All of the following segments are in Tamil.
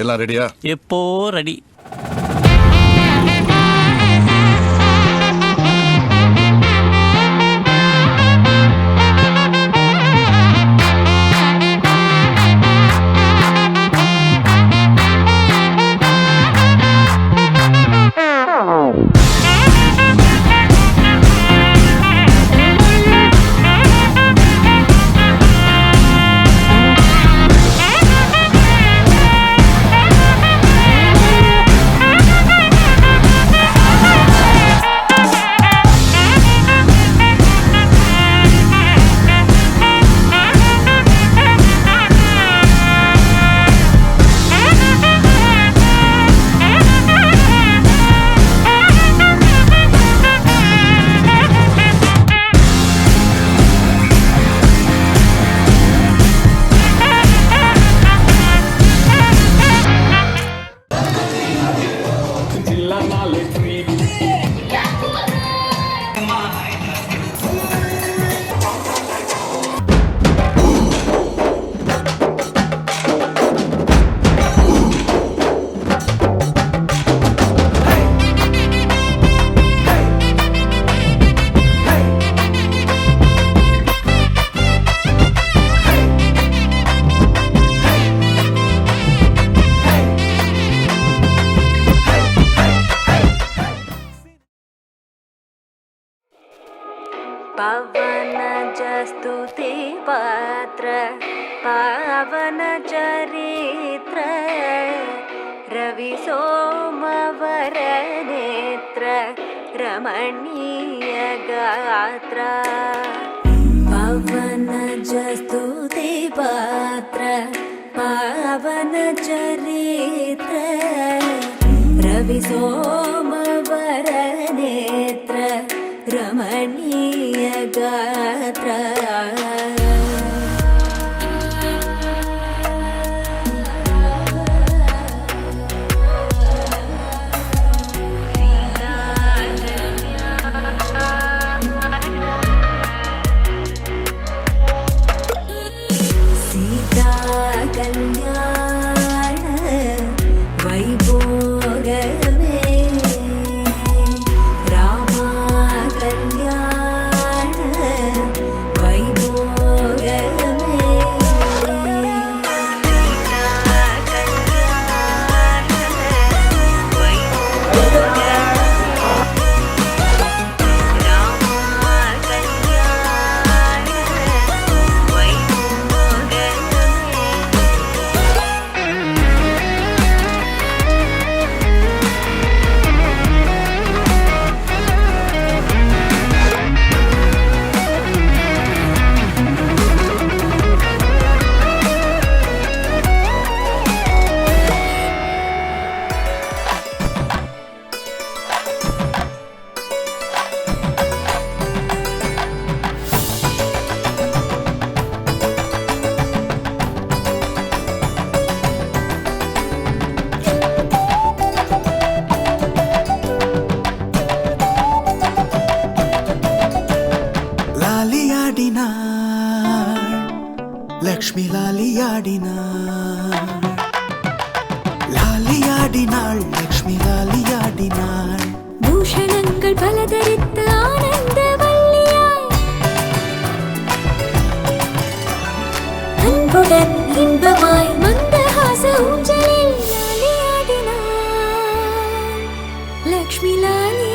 எல்லாம் ரெடியா? எப்போ ரெடி. पवन जस्तुति पात्र पावन चरित्र रवि सोमवर नेत्र रमणीय गात्र पवन जस्तुति पात्र पावन चरित्र रवि सोमवर नेत्र रमणीय गात्र सीता कल्याण वैभोगमे லக்ஷ்மி லாலியாடினாள், லாலியாடினாள், லக்ஷ்மி லாலியாடினாள். பூஷணங்கள் பல தரித்து ஆனந்த வள்ளியாய் அன்புடன் இன்பமாய் மந்தஹாச ஊஞ்சலில் லாலியாடினாள், லக்ஷ்மி லாலியாடினாள்.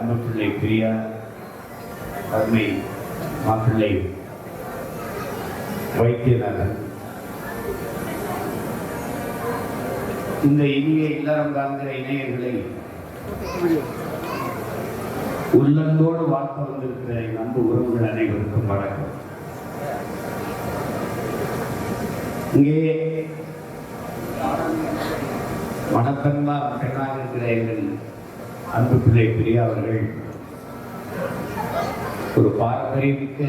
அன்பு பிள்ளை பிரியா, அருமை மாப்பிள்ளை வைத்தியநாதன், இந்த இனிய இல்லறம் காண்கிற இணையர்களை உள்ளந்தோடு வாழ்த்து வந்திருக்கிற என் அன்பு உறவுகள் அனைவருக்கும் வணக்கம். இங்கே மனப்பெண்ணாக பெண்ணாக இருக்கிற எங்கள் அன்பு பிள்ளை பிரியா அவர்கள் ஒரு பாரம்பரியமிக்க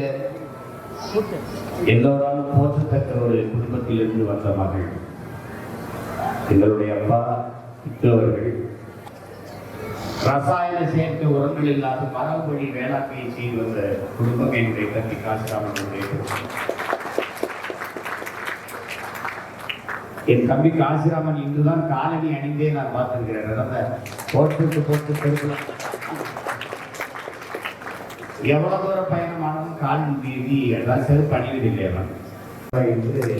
எல்லோராலும் போற்றத்தக்க ஒரு குடும்பத்திலிருந்து வந்த மகள். எங்களுடைய அப்பா அவர்கள் ரசாயன சேர்க்கை உரங்கள் இல்லாத மரபொழி வேளாண்மையை செய்து வந்த குடும்பம் என்னுடைய தம்பி காசிராமன். என் தம்பி காசிராமன் இன்றுதான் காலனி அணிந்தே நான் பார்த்திருக்கிறேன். நடந்த போட்டு பெருக்கலாம் எவ்வளவு தூர பயணமானதும் காலனி வீதி எல்லாம் செருப்பு அணிவதில்லை என்று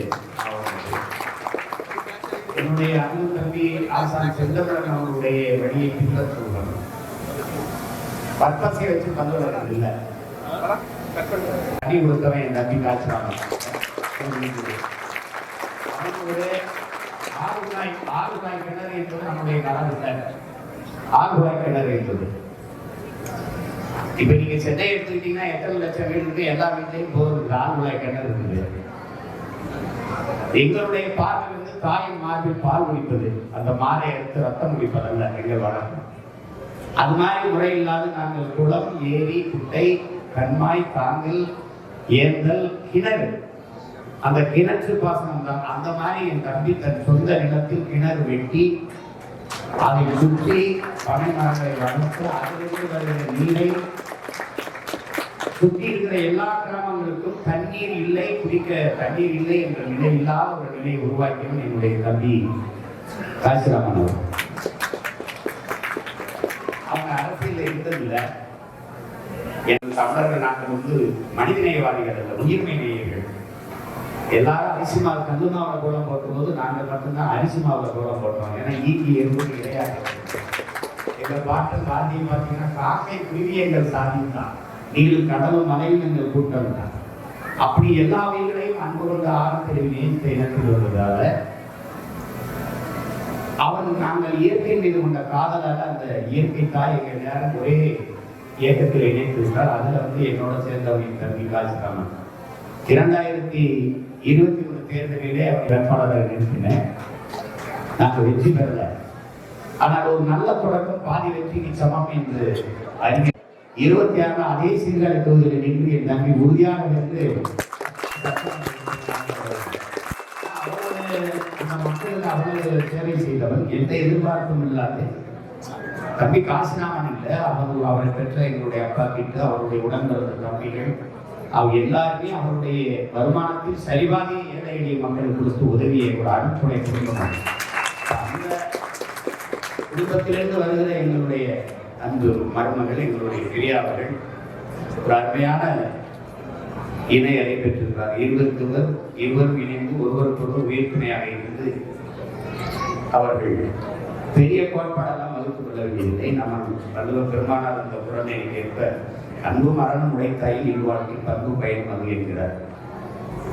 என்னுடைய அன்பு தம்பி ஆசான் செந்தமிழன் அவருடைய வழியை பின்பற்றுவார். பர்பஸை வச்சு பந்து வர்றது இல்லை. அடி கொடுத்தவன் என் தம்பி காய்ச்சாங்க. ஒரு ஆறுகாய் கிணறு என்பது நம்முடைய கலாச்சார ஆறுகாய் கிணறு என்பது. இப்ப நீங்க சென்னை எடுத்துக்கிட்டீங்கன்னா எத்தனை லட்சம் வீடு இருக்கு, எல்லா வீட்லையும் போகுது ஆறுகாய் கிணறு இருக்குது. எங்களுடைய பார்வை வந்து தாயின் மார்பில் பால் குடிப்பது, அந்த மாலை எடுத்து ரத்தம் குடிப்பதல்ல எங்கள் வழக்கம். அது மாதிரி முறை இல்லாது நாங்கள் குளம், ஏரி, குட்டை, கண்மாய், தாங்கல், ஏந்தல், கிணறு, அந்த கிணற்று பாசனம் தான். அந்த மாதிரி என் தம்பி தன் சொந்த நிலத்தில் கிணறு வெட்டி அதை சுற்றி பனை மரங்களை வளர்த்து அதிலிருந்து வருகிற நீரை சுற்றி இருக்கிற எல்லா கிராமங்களுக்கும் தண்ணீர் இல்லை, குடிக்க தண்ணீர் இல்லை என்ற நிலை இல்லாத ஒரு நிலையை உருவாக்கியவன் என்னுடைய தம்பி காசிராமன் அவர். அவங்க அரசியல் இருந்ததில்லை. என் தமிழர்கள் நாங்கள் வந்து மனிதநேயவாதிகள் அல்ல, உயிர்மை நேயர்கள். எல்லாரும் அரிசி மாவு கந்து மாவுல கோலம் போட்டும் போது நாங்கள் மட்டும்தான் அரிசி மாவுல கோலம் போட்டோம். ஏன்னா ஈக்கி எறும்பு கிடையாது. எங்கள் பாட்டன் சாதியம் பார்த்தீங்கன்னா காக்கை குருவி எங்கள் சாதியம் தான், நீங்களும் கடவுள் மலையில் எங்கள் கூட்டம் தான். அப்படி எல்லா வகைகளையும் அன்பு கொண்ட ஆரம்பில் நேசித்த இனத்தில் வருவதால அவன் நாங்கள் இயற்கை மீது கொண்ட காதலால் அந்த இயற்கை தாய் எங்கள் நேரம் ஒரே இயக்கத்தில் இணைத்து விட்டார். அதுல வந்து என்னோட சேர்ந்தவரின் தம்பி காசிராமன் 2021 தேர்தலிலே அவர் வேட்பாளராக நிறுத்தினேன். நாங்கள் வெற்றி பெறல. ஆனால் ஒரு நல்ல தொடக்கம் பாதி வெற்றிக்கு சமம் என்று அறிஞர் 26 அதே சீர்காழி தொகுதியில் நின்று என் தம்பி உறுதியாக நின்று மக்களுக்கு அவ்வளவு சேவை செய்தவர். எந்த எதிர்பார்ப்பும் இல்லாது தம்பி காசிராமன் இல்லை, அவரை பெற்ற எங்களுடைய அப்பா கிட்ட அவருடைய உடன்பிறந்த தம்பிகள் அவங்க எல்லாருமே அவருடைய வருமானத்தில் சரிபாதி ஏழை எளிய மக்களுக்கு கொடுத்து உதவியை ஒரு அனுப்புடைய குடும்பம். அந்த குடும்பத்திலிருந்து வருகிற எங்களுடைய அன்பு மருமகள் எங்களுடைய பிரியாவர்கள் ஒரு அருமையான இணையரை பெற்றிருக்கிறார். இருவரும் இணைந்து ஒருவருக்கொருவர் உயிர்த்துணையாக இருந்து அவர்கள் பெரிய கோட்பாடெல்லாம் வகுத்துக் கொள்ள வேண்டியதில்லை. நம்ம வள்ளுவர் பெருமானார் அந்த குரலை கேட்ப அன்பு மரணம் உடைத்தாயில் இல்வாழ்வில் பண்பு பயன் அது என்கிறார்.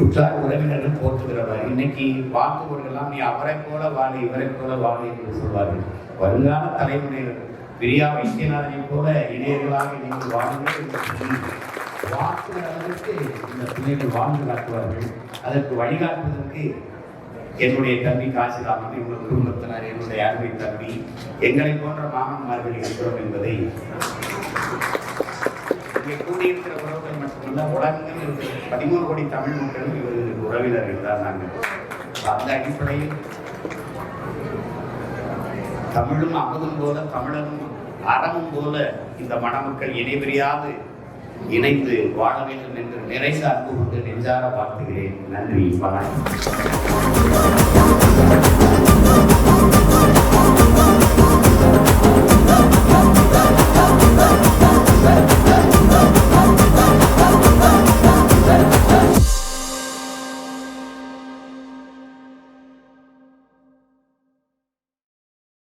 உற்றார் உறவினர்கள் போற்றுகிறவர். இன்னைக்கு வாழ்த்துவர்களெல்லாம் நீ அவரை போல வாழ இவரை போல வாழ என்று சொல்வார்கள். வருங்கால தலைமுறையினர் பிரியா வைத்தியநாதனை போல இணையர்களாக நீங்கள் வாழுங்கள் என்று சொல்லி வாழ்த்துகிற அளவுக்கு இந்த பிள்ளைகள் வாழ்ந்து காட்டுவார்கள். அதற்கு வழிகாட்டுவதற்கு என்னுடைய தம்பி காசிராமன், எங்கள் குடும்பத்தினர், என்னுடைய அருமை தம்பி, எங்களை போன்ற மாமன்மார்கள் இருக்கிறோம் என்பதை இங்கே கூடியிருக்கிற உறவுகள் மட்டுமல்ல, உலகங்கள் இருக்கிற 13 கோடி தமிழ் மக்களும் இவர்களுக்கு உறவினர்கள் தான் நாங்கள். அந்த அடிப்படையில் தமிழும் அமுதும் போல தமிழனும் அறமும் போல இந்த மணமக்கள் இணைபிரியாது இணைந்து வாழ வேண்டும் என்று நிறைந்த அன்பு கொண்டு நெஞ்சார வாழ்த்துகிறேன். நன்றி, வணக்கம்.